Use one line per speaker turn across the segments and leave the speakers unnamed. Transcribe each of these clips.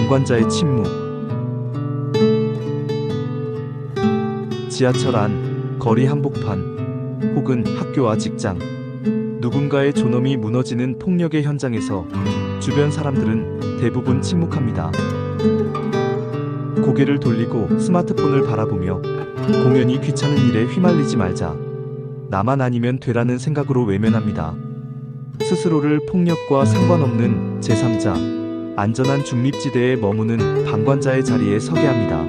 방관자의 침묵. 지하철 안, 거리 한복판, 혹은 학교와 직장. 누군가의 존엄이 무너지는 폭력의 현장에서 주변 사람들은 대부분 침묵합니다. 고개를 돌리고 스마트폰을 바라보며 공연히 귀찮은 일에 휘말리지 말자. 나만 아니면 되라는 생각으로 외면합니다. 스스로를 폭력과 상관없는 제3자, 안전한 중립지대에 머무는 방관자의 자리에 서게 합니다.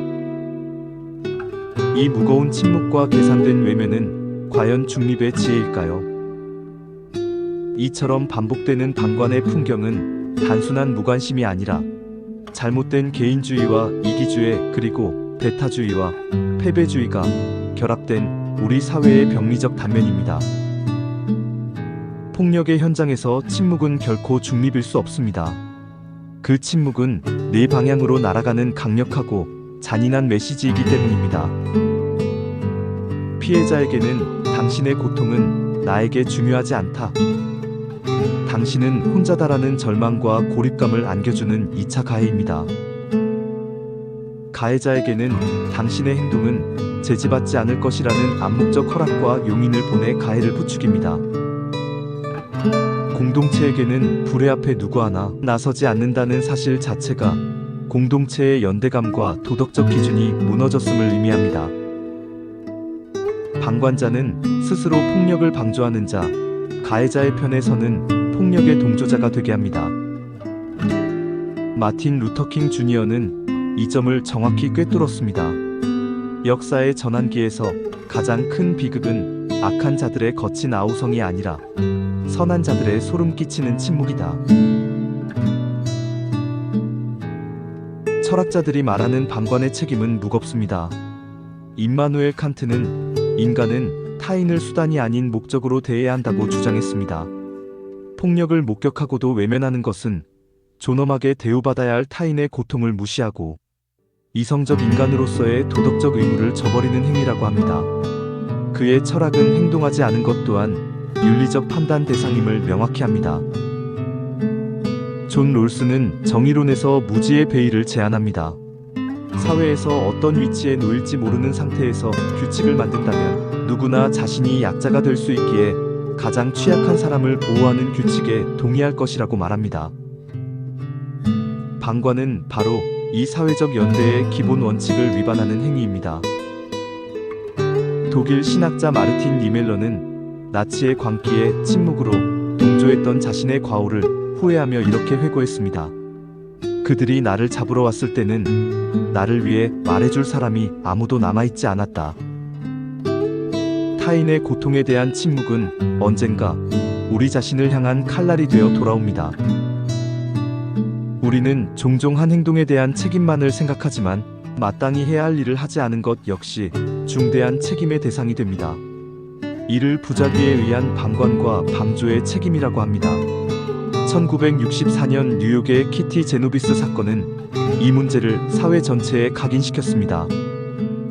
이 무거운 침묵과 계산된 외면은 과연 중립의 지혜일까요? 이처럼 반복되는 방관의 풍경은 단순한 무관심이 아니라 잘못된 개인주의와 이기주의, 그리고 배타주의와 패배주의가 결합된 우리 사회의 병리적 단면입니다. 폭력의 현장에서 침묵은 결코 중립일 수 없습니다. 그 침묵은 네 방향으로 날아가는 강력하고 잔인한 메시지이기 때문입니다. 피해자에게는 당신의 고통은 나에게 중요하지 않다. 당신은 혼자다라는 절망과 고립감을 안겨주는 2차 가해입니다. 가해자에게는 당신의 행동은 제지받지 않을 것이라는 암묵적 허락과 용인을 보내 가해를 부추깁니다. 공동체에게는 불의 앞에 누구 하나 나서지 않는다는 사실 자체가 공동체의 연대감과 도덕적 기준이 무너졌음을 의미합니다. 방관자는 스스로 폭력을 방조하는 자, 가해자의 편에 서는 폭력의 동조자가 되게 합니다. 마틴 루터킹 주니어는 이 점을 정확히 꿰뚫었습니다. 역사의 전환기에서 가장 큰 비극은 악한 자들의 거친 아우성이 아니라 선한 자들의 소름 끼치는 침묵이다. 철학자들이 말하는 방관의 책임은 무겁습니다. 임마누엘 칸트는 인간은 타인을 수단이 아닌 목적으로 대해야 한다고 주장했습니다. 폭력을 목격하고도 외면하는 것은 존엄하게 대우받아야 할 타인의 고통을 무시하고 이성적 인간으로서의 도덕적 의무를 저버리는 행위라고 합니다. 그의 철학은 행동하지 않은 것 또한 윤리적 판단 대상임을 명확히 합니다. 존 롤스는 정의론에서 무지의 배의를 제안합니다. 사회에서 어떤 위치에 놓일지 모르는 상태에서 규칙을 만든다면 누구나 자신이 약자가 될 수 있기에 가장 취약한 사람을 보호하는 규칙에 동의할 것이라고 말합니다. 방관은 바로 이 사회적 연대의 기본 원칙을 위반하는 행위입니다. 독일 신학자 마르틴 니멜러는 나치의 광기에 침묵으로 동조했던 자신의 과오를 후회하며 이렇게 회고했습니다. 그들이 나를 잡으러 왔을 때는 나를 위해 말해줄 사람이 아무도 남아있지 않았다. 타인의 고통에 대한 침묵은 언젠가 우리 자신을 향한 칼날이 되어 돌아옵니다. 우리는 종종 한 행동에 대한 책임만을 생각하지만 마땅히 해야 할 일을 하지 않은 것 역시 중대한 책임의 대상이 됩니다. 이를 부작위에 의한 방관과 방조의 책임이라고 합니다. 1964년 뉴욕의 키티 제노비스 사건은 이 문제를 사회 전체에 각인시켰습니다.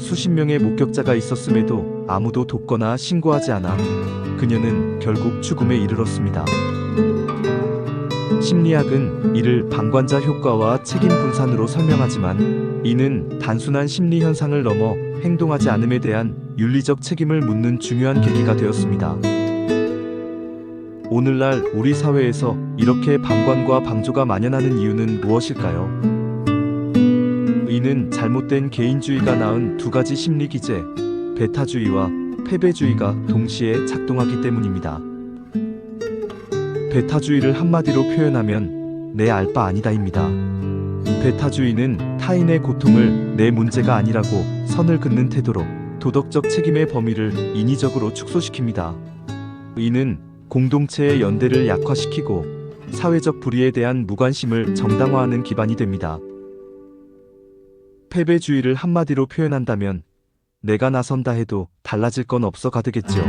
수십 명의 목격자가 있었음에도 아무도 돕거나 신고하지 않아 그녀는 결국 죽음에 이르렀습니다. 심리학은 이를 방관자 효과와 책임 분산으로 설명하지만 이는 단순한 심리 현상을 넘어 행동하지 않음에 대한 윤리적 책임을 묻는 중요한 계기가 되었습니다. 오늘날 우리 사회에서 이렇게 방관과 방조가 만연하는 이유는 무엇일까요? 이는 잘못된 개인주의가 낳은 두 가지 심리 기제, 배타주의와 패배주의가 동시에 작동하기 때문입니다. 배타주의를 한마디로 표현하면 내 알 바 아니다입니다. 배타주의는 타인의 고통을 내 문제가 아니라고 선을 긋는 태도로 도덕적 책임의 범위를 인위적으로 축소시킵니다. 이는 공동체의 연대를 약화시키고 사회적 불의에 대한 무관심을 정당화하는 기반이 됩니다. 패배주의를 한마디로 표현한다면 내가 나선다 해도 달라질 건 없어가 되겠죠.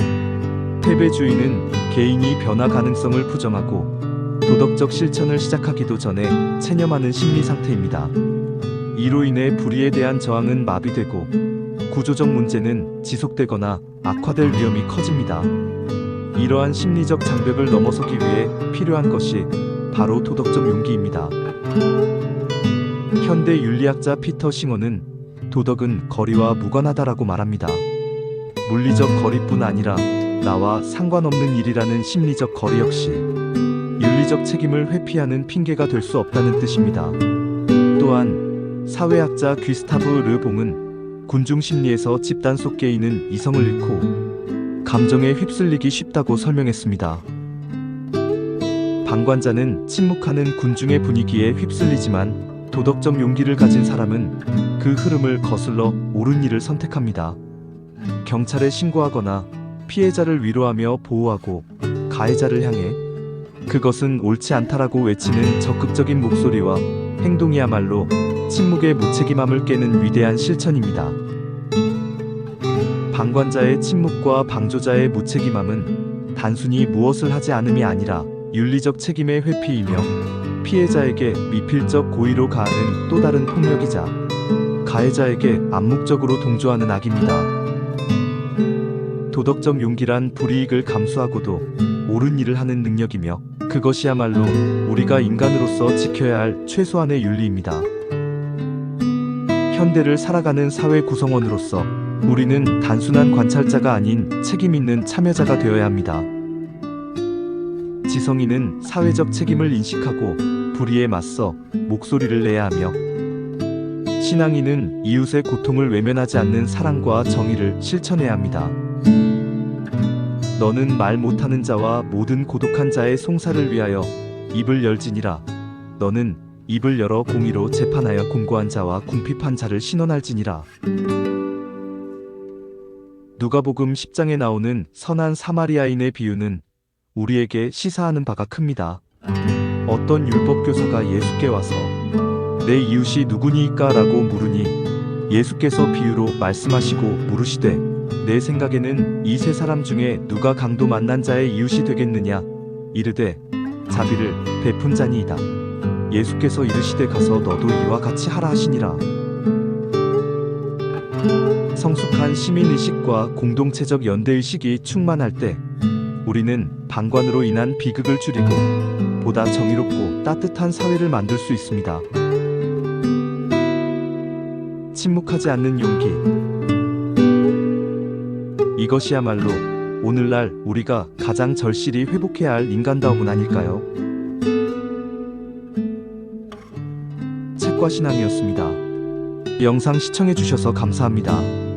패배주의는 개인이 변화 가능성을 부정하고 도덕적 실천을 시작하기도 전에 체념하는 심리 상태입니다. 이로 인해 불의에 대한 저항은 마비되고 구조적 문제는 지속되거나 악화될 위험이 커집니다. 이러한 심리적 장벽을 넘어서기 위해 필요한 것이 바로 도덕적 용기입니다. 현대 윤리학자 피터 싱어는 도덕은 거리와 무관하다라고 말합니다. 물리적 거리뿐 아니라 나와 상관없는 일이라는 심리적 거리 역시 윤리적 책임을 회피하는 핑계가 될 수 없다는 뜻입니다. 또한 사회학자 귀스타브 르봉은 군중 심리에서 집단 속 개인은 이성을 잃고 감정에 휩쓸리기 쉽다고 설명했습니다. 방관자는 침묵하는 군중의 분위기에 휩쓸리지만 도덕적 용기를 가진 사람은 그 흐름을 거슬러 옳은 일을 선택합니다. 경찰에 신고하거나 피해자를 위로하며 보호하고 가해자를 향해 그것은 옳지 않다라고 외치는 적극적인 목소리와 행동이야말로 침묵의 무책임함을 깨는 위대한 실천입니다. 방관자의 침묵과 방조자의 무책임함은 단순히 무엇을 하지 않음이 아니라 윤리적 책임의 회피이며 피해자에게 미필적 고의로 가하는 또 다른 폭력이자 가해자에게 암묵적으로 동조하는 악입니다. 도덕적 용기란 불이익을 감수하고도 옳은 일을 하는 능력이며 그것이야말로 우리가 인간으로서 지켜야 할 최소한의 윤리입니다. 현대를 살아가는 사회 구성원으로서 우리는 단순한 관찰자가 아닌 책임있는 참여자가 되어야 합니다. 지성인은 사회적 책임을 인식하고 불의에 맞서 목소리를 내야 하며 신앙인은 이웃의 고통을 외면하지 않는 사랑과 정의를 실천해야 합니다. 너는 말 못하는 자와 모든 고독한 자의 송사를 위하여 입을 열지니라. 너는 입을 열어 공의로 재판하여 공고한 자와 궁핍한 자를 신원할지니라. 누가복음 10장에 나오는 선한 사마리아인의 비유는 우리에게 시사하는 바가 큽니다. 어떤 율법교사가 예수께 와서 내 이웃이 누구니이까? 라고 물으니 예수께서 비유로 말씀하시고 물으시되 내 생각에는 이 세 사람 중에 누가 강도 만난 자의 이웃이 되겠느냐? 이르되 자비를 베푼 자니이다. 예수께서 이르시되 가서 너도 이와 같이 하라 하시니라. 성숙한 시민의식과 공동체적 연대의식이 충만할 때 우리는 방관으로 인한 비극을 줄이고 보다 정의롭고 따뜻한 사회를 만들 수 있습니다. 침묵하지 않는 용기. 이것이야말로 오늘날 우리가 가장 절실히 회복해야 할 인간다움은 아닐까요? 책과 신앙이었습니다. 영상 시청해주셔서 감사합니다.